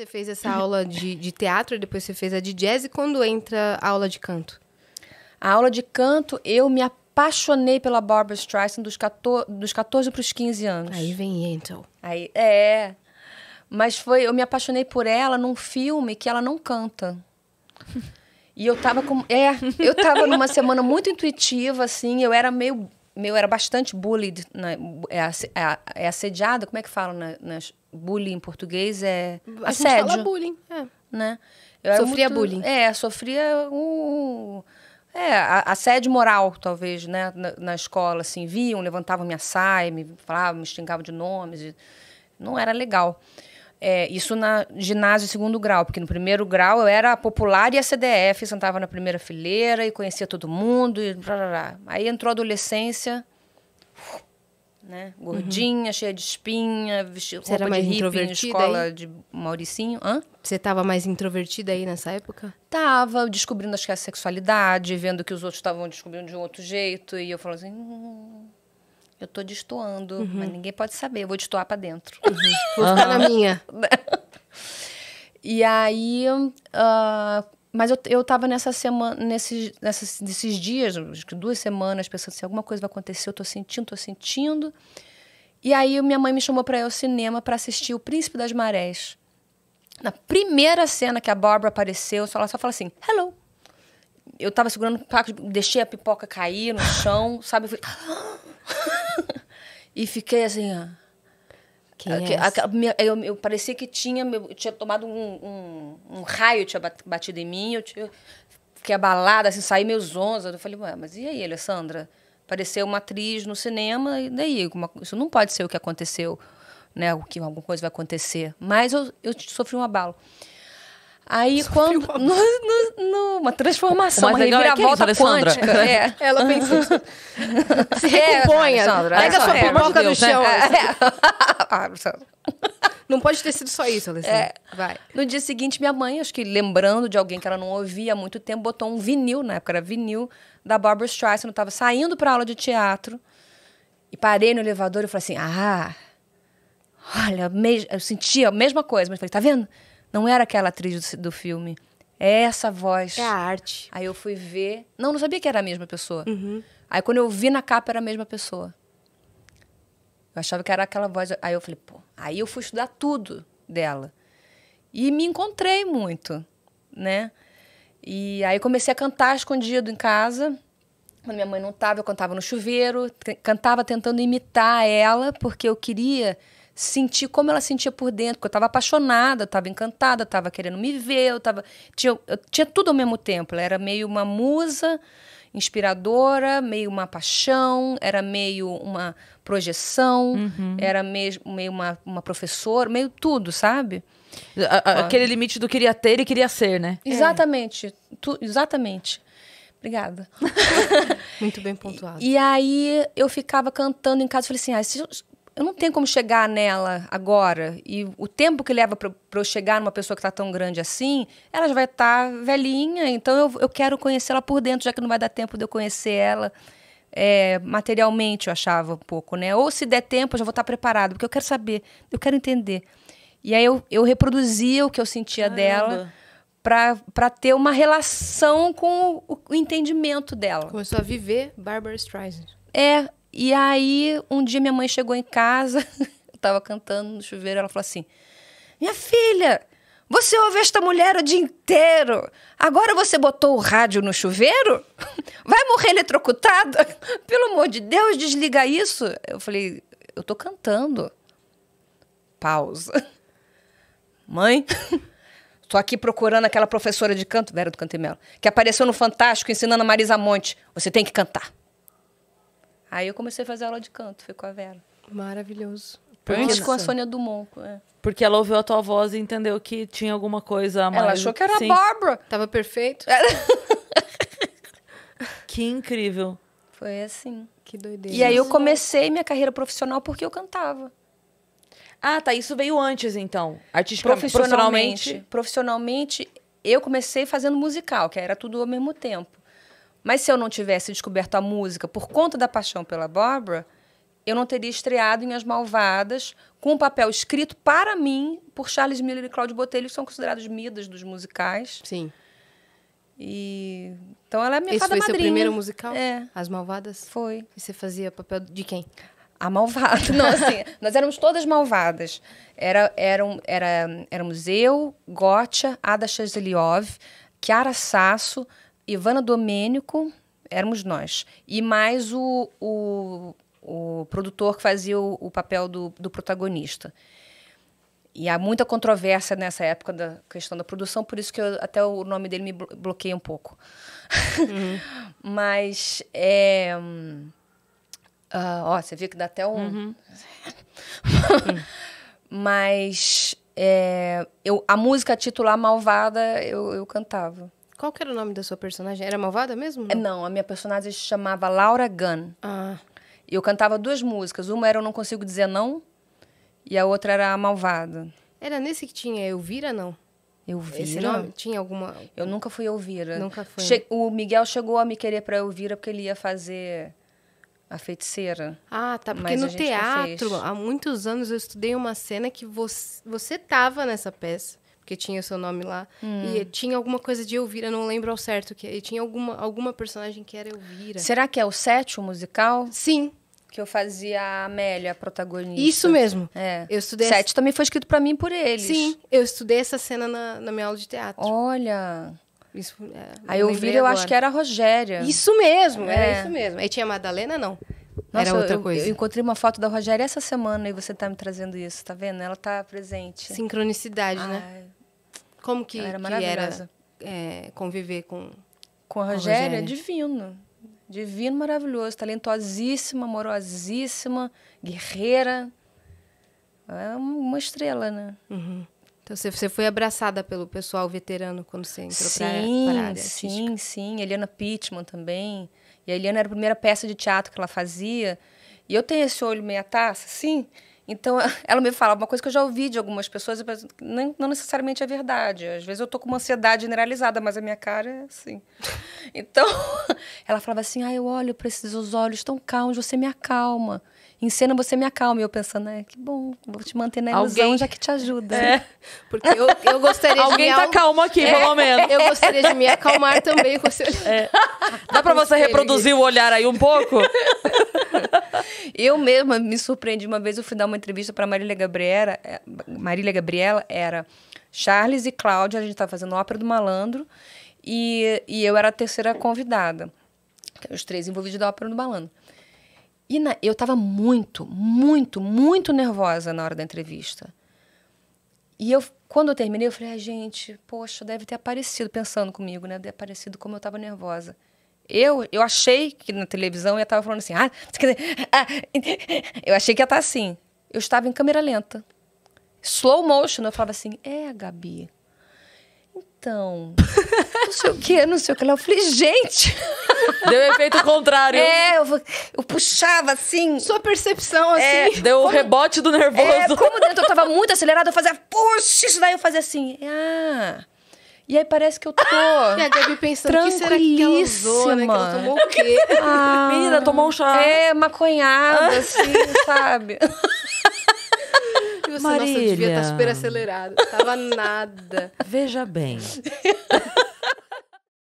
Você fez essa aula de teatro, depois você fez a de jazz, e quando entra a aula de canto? A aula de canto, eu me apaixonei pela Barbra Streisand dos 14 para os 15 anos. Aí vem Angel. Aí, mas eu me apaixonei por ela num filme que ela não canta. E eu tava numa semana muito intuitiva, assim, eu era era bastante bullied, assediada, como é que fala, bullying em português A gente assédio. fala bullying, Né? Sofria bullying. Sofria assédio moral, talvez, né? Na escola, assim, levantavam minha saia, me falavam, me xingavam de nomes, não era legal. Isso na ginásio 2º grau, porque no 1º grau eu era popular e a CDF, sentava na primeira fileira e conhecia todo mundo. Aí entrou a adolescência, né? Gordinha, cheia de espinha, roupa de hippie em escola aí? De Mauricinho. Hã? Você estava mais introvertida aí nessa época? Tava descobrindo, acho que a sexualidade, vendo que os outros estavam descobrindo de um outro jeito. E eu falava assim, eu tô destoando, mas ninguém pode saber, eu vou destoar pra dentro. Vou ficar na minha. E aí, mas eu tava nessa semana, nesses dias, acho que 2 semanas, pensando assim, alguma coisa vai acontecer, eu tô sentindo. E aí minha mãe me chamou pra ir ao cinema pra assistir O Príncipe das Marés. Na primeira cena que a Barbra apareceu, ela só fala assim, hello. Eu tava segurando o paco, deixei a pipoca cair no chão, sabe? Eu e fiquei assim, eu parecia que eu tinha tomado um raio, tinha batido em mim, fiquei abalada, assim, saí meio zonza. Eu falei, ué, mas e aí, Alessandra? Apareceu uma atriz no cinema, e daí? Isso não pode ser o que aconteceu, né? O que alguma coisa vai acontecer. Mas eu sofri um abalo. Aí, quando... uma transformação, uma reviravolta quântica. Ela pensou... Se recomponha. Pega sua pipoca no chão. Não pode ter sido só isso, Alessandra. Vai. No dia seguinte, minha mãe, acho que lembrando de alguém que ela não ouvia há muito tempo, botou um vinil, na época era vinil, da Barbra Streisand. Eu estava saindo para aula de teatro e parei no elevador e falei assim, olha, eu sentia a mesma coisa, mas falei, tá vendo? Não era aquela atriz do filme. É essa voz. É a arte. Aí eu fui ver... Não sabia que era a mesma pessoa. Aí quando eu vi na capa, era a mesma pessoa. Eu achava que era aquela voz. Aí eu falei, Aí eu fui estudar tudo dela. E me encontrei muito, né? E aí comecei a cantar escondido em casa. Quando minha mãe não estava, eu cantava no chuveiro. Cantava tentando imitar ela, porque eu queria... sentir como ela sentia por dentro, porque eu estava apaixonada, estava encantada, estava querendo me ver, eu tinha tudo ao mesmo tempo. Ela era meio uma musa inspiradora, meio uma paixão, era meio uma projeção, era meio uma professora, meio tudo, sabe? Aquele limite do queria ter e queria ser, né? Exatamente, exatamente. Obrigada. Muito bem pontuado. E aí eu ficava cantando em casa, falei assim, eu não tenho como chegar nela agora. E o tempo que leva para eu chegar numa pessoa que está tão grande assim, ela já vai estar velhinha. Então, eu quero conhecê-la por dentro, já que não vai dar tempo de eu conhecer ela materialmente, eu achava um pouco, né? Ou se der tempo, eu já vou estar preparada, porque eu quero saber, eu quero entender. E aí, eu reproduzia o que eu sentia dela para ter uma relação com o entendimento dela. Começou a viver Barbra Streisand. E aí, um dia minha mãe chegou em casa, eu estava cantando no chuveiro, ela falou assim, minha filha, você ouve esta mulher o dia inteiro, agora você botou o rádio no chuveiro? Vai morrer eletrocutada? Pelo amor de Deus, desliga isso. Eu falei, eu tô cantando. Pausa. Mãe, tô aqui procurando aquela professora de canto, Vera do Canto e Melo, que apareceu no Fantástico ensinando a Marisa Monte, você tem que cantar. Aí eu comecei a fazer aula de canto, fui com a Vera. Maravilhoso. Antes com a Sônia Dumont. Porque ela ouviu a tua voz e entendeu que tinha alguma coisa a mais. Ela achou que era a Barbra. Tava perfeito. Que incrível. Foi assim. Que doideira. E aí eu comecei minha carreira profissional porque eu cantava. Tá. Isso veio antes, então. Profissionalmente, eu comecei fazendo musical, que era tudo ao mesmo tempo. Mas se eu não tivesse descoberto a música por conta da paixão pela Barbra, eu não teria estreado em As Malvadas com um papel escrito para mim por Charles Miller e Cláudio Botelho, que são considerados midas dos musicais. Sim. E... Então ela é minha Esse fada foi madrinha. seu primeiro musical? É. As Malvadas? Foi. E você fazia papel de quem? A malvada. Não, assim, nós éramos todas malvadas. Éramos eu, Gótia, Ada Chazeliov, Chiara Sasso, Ivana Domênico, éramos nós. E mais o produtor que fazia o papel do protagonista. E há muita controvérsia nessa época da questão da produção, por isso que até o nome dele me bloqueia um pouco. Mas, você viu que dá até um... Mas a música titular Malvada eu cantava. Qual que era o nome da sua personagem? Era Malvada mesmo? Não, a minha personagem se chamava Laura Gunn. Ah. Eu cantava 2 músicas. Uma era Eu Não Consigo Dizer Não e a outra era a Malvada. Era nesse que tinha Elvira, não? Elvira? Esse nome? Tinha alguma... Eu nunca fui Elvira. Nunca foi. O Miguel chegou a me querer para Elvira porque ele ia fazer A Feiticeira. Ah, tá. Porque Mas no a gente não teatro, fez. há muitos anos, eu estudei uma cena que você tava nessa peça, porque tinha o seu nome lá, e tinha alguma coisa de Elvira, não lembro ao certo, e tinha alguma personagem que era Elvira. Será que é o 7, o musical? Sim. Que eu fazia a Amélia, a protagonista. Isso mesmo. É. Eu estudei 7 também foi escrito para mim por eles. Sim, eu estudei essa cena na minha aula de teatro. Olha... Isso, a Elvira eu acho que era a Rogéria. Isso mesmo, era isso mesmo. Aí tinha a Madalena, não. Nossa, era outra coisa. Eu encontrei uma foto da Rogéria essa semana e você tá me trazendo isso, tá vendo? Ela tá presente. Sincronicidade, né? Como que era maravilhosa. Conviver com a Rogéria? É divino. Divino, maravilhoso. Talentosíssima, amorosíssima, guerreira. É uma estrela, né? Uhum. Então, você foi abraçada pelo pessoal veterano quando você entrou para a área artística? Sim. Eliana Pittman também. E a Eliana era a primeira peça de teatro que ela fazia. E eu tenho esse olho meia taça, sim. Então, ela me fala uma coisa que eu já ouvi de algumas pessoas, não necessariamente é verdade. Às vezes eu tô com uma ansiedade generalizada, mas a minha cara é assim. Então, ela falava assim, eu olho para esses olhos tão calmos, você me acalma. Em cena você me acalma. E eu pensando, que bom, vou te manter na ilusão, já que te ajuda. Porque eu gostaria de Alguém tá calmo aqui, pelo menos. Eu gostaria de me acalmar também com você. Dá pra você reproduzir o olhar aí um pouco? Eu mesma me surpreendi. Uma vez eu fui dar uma entrevista para Marília Gabriela, era Charles e Cláudia, a gente estava fazendo Ópera do Malandro, e eu era a terceira convidada. Os 3 envolvidos da Ópera do Malandro. E eu estava muito, muito, muito nervosa na hora da entrevista. E quando eu terminei, eu falei, gente, poxa, deve ter aparecido, pensando comigo, né? Deve ter aparecido como eu estava nervosa. Eu achei que na televisão eu estava falando assim, eu achei que ia estar assim. Eu estava em câmera lenta. Slow motion, eu falava assim, Gabi, então, não sei o que lá. Eu falei, gente... Deu efeito contrário. Eu puxava assim. Sua percepção, assim. Deu o rebote do nervoso. Como dentro eu tava muito acelerada, eu fazia, puxa, isso daí eu fazia assim. E aí parece que eu tô e a Gabi pensando, o que será que ela usou, né? Que ela tomou o quê? Menina, tomou um chá. Maconhada, assim, sabe? E você, nossa, devia estar super acelerada. Tava nada. Veja bem.